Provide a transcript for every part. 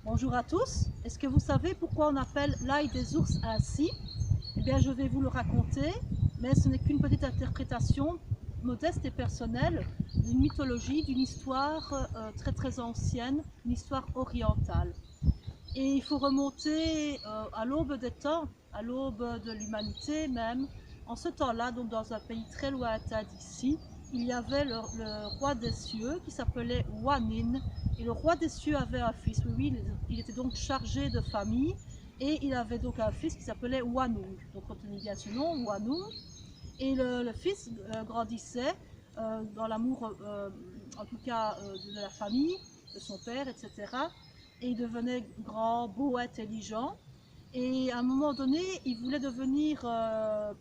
Bonjour à tous. Est-ce que vous savez pourquoi on appelle l'ail des ours ainsi? Eh bien, je vais vous le raconter, mais ce n'est qu'une petite interprétation modeste et personnelle d'une mythologie, d'une histoire très très ancienne, une histoire orientale. Et il faut remonter à l'aube des temps, à l'aube de l'humanité même. En ce temps-là, donc dans un pays très lointain d'ici, il y avait le roi des cieux qui s'appelait Wanin. Et le roi des cieux avait un fils, oui, il était donc chargé de famille. Et il avait donc un fils qui s'appelait Wanung. Donc retenez bien ce nom, Wanung. Et le fils grandissait dans l'amour, en tout cas, de la famille, de son père, etc. Et il devenait grand, beau, intelligent. Et à un moment donné, il voulait devenir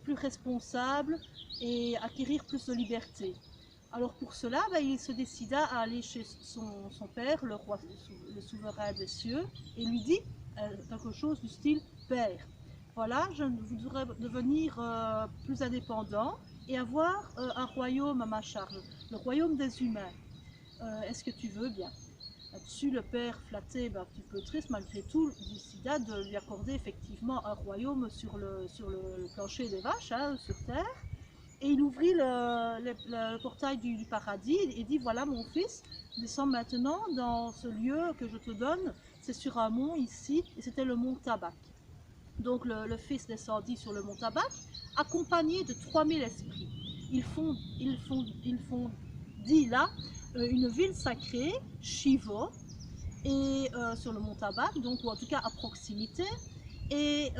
plus responsable et acquérir plus de liberté. Alors pour cela, il se décida à aller chez son père, le roi, le souverain des cieux, et lui dit quelque chose du style: Père, voilà, je voudrais devenir plus indépendant et avoir un royaume à ma charge, le royaume des humains. Est-ce que tu veux bien? Là-dessus, le père, flatté, un petit peu triste malgré tout, décida de lui accorder effectivement un royaume sur le plancher des vaches, hein, sur terre. Et il ouvrit le portail du paradis et dit: voilà mon fils, descends maintenant dans ce lieu que je te donne. C'est sur un mont ici, et c'était le mont Tabac. Donc le fils descendit sur le mont Tabac, accompagné de 3000 esprits. Ils font dit là une ville sacrée, Shiva, et sur le mont Tabac, donc, ou en tout cas à proximité. Et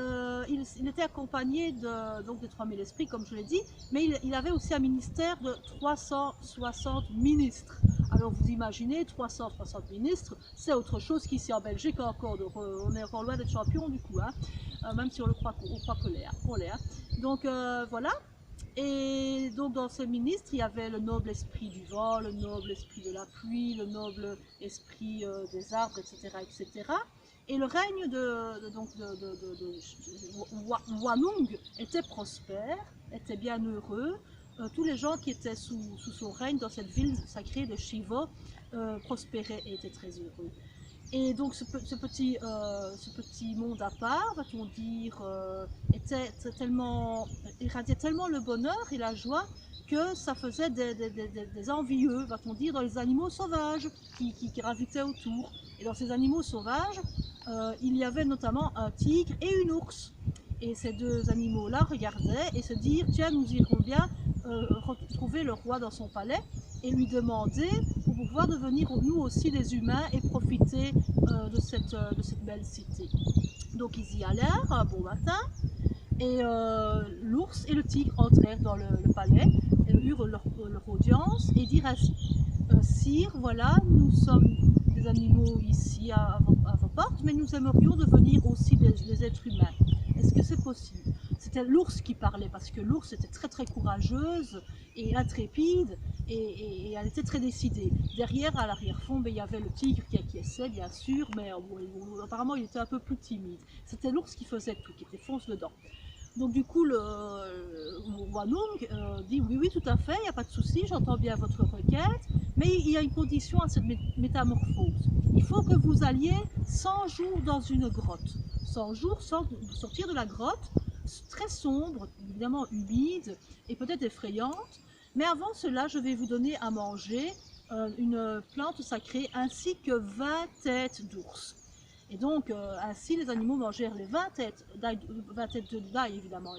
il était accompagné donc de 3000 esprits, comme je l'ai dit, mais il avait aussi un ministère de 360 ministres. Alors vous imaginez, 360 ministres, c'est autre chose qu'ici en Belgique encore, donc on est encore loin d'être champion du coup, hein, même si on croit qu'on l'est. Hein. Donc voilà. Et donc dans ces ministres, il y avait le noble esprit du vent, le noble esprit de la pluie, le noble esprit des arbres, etc., etc. Et le règne de Wanung était prospère, était bien heureux. Tous les gens qui étaient sous son règne dans cette ville sacrée de Shiva prospéraient et étaient très heureux. Et donc ce petit monde à part, va-t-on dire, irradiait tellement le bonheur et la joie que ça faisait des envieux, va-t-on dire, dans les animaux sauvages qui gravitaient autour. Et dans ces animaux sauvages, il y avait notamment un tigre et une ours. Et ces deux animaux-là regardaient et se dirent: tiens, nous irons bien retrouver le roi dans son palais et lui demander pour pouvoir devenir nous aussi des humains et profiter de cette belle cité. Donc ils y allèrent un bon matin et l'ours et le tigre entrèrent dans le palais, et eurent leur audience et dirent ainsi: Sire, voilà, nous sommes des animaux ici à vos portes, mais nous aimerions devenir aussi des êtres humains. Est-ce que c'est possible? C'était l'ours qui parlait, parce que l'ours était très très courageuse et intrépide, et elle était très décidée. Derrière, à l'arrière-fond, il y avait le tigre qui acquiesçait, bien sûr, mais apparemment il était un peu plus timide. C'était l'ours qui faisait tout, qui était fonce dedans. Donc du coup, le Wanung dit: oui, oui, tout à fait, il n'y a pas de souci, j'entends bien votre requête, mais il y a une condition à cette métamorphose. Il faut que vous alliez 100 jours dans une grotte. 100 jours sans sortir de la grotte, très sombre, évidemment humide et peut-être effrayante. Mais avant cela, je vais vous donner à manger une plante sacrée ainsi que 20 têtes d'ours. Et donc, ainsi, les animaux mangèrent les 20 têtes d'ail, 20 têtes d'ail, évidemment,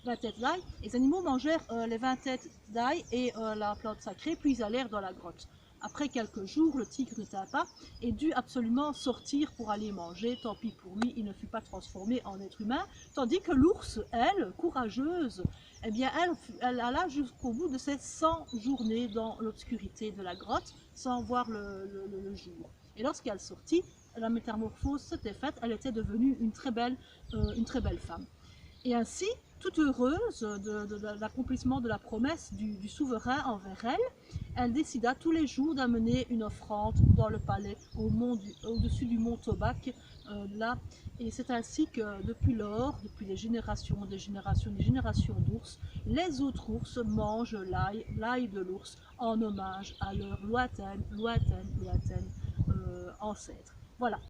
20 têtes d'ail. Les animaux mangèrent les 20 têtes d'ail et la plante sacrée, puis ils allèrent dans la grotte. Après quelques jours, le tigre ne tint pas et dut absolument sortir pour aller manger. Tant pis pour lui, il ne fut pas transformé en être humain. Tandis que l'ours, elle, courageuse, eh bien, elle alla jusqu'au bout de ses 100 journées dans l'obscurité de la grotte, sans voir le jour. Et lorsqu'elle sortit, la métamorphose s'était faite, elle était devenue une très belle femme. Et ainsi, toute heureuse de l'accomplissement de la promesse du souverain envers elle, elle décida tous les jours d'amener une offrande dans le palais au-dessus du mont Tobac, là. Et c'est ainsi que depuis lors, depuis des générations d'ours, les autres ours mangent l'ail de l'ours en hommage à leur lointaine ancêtre. Voilà.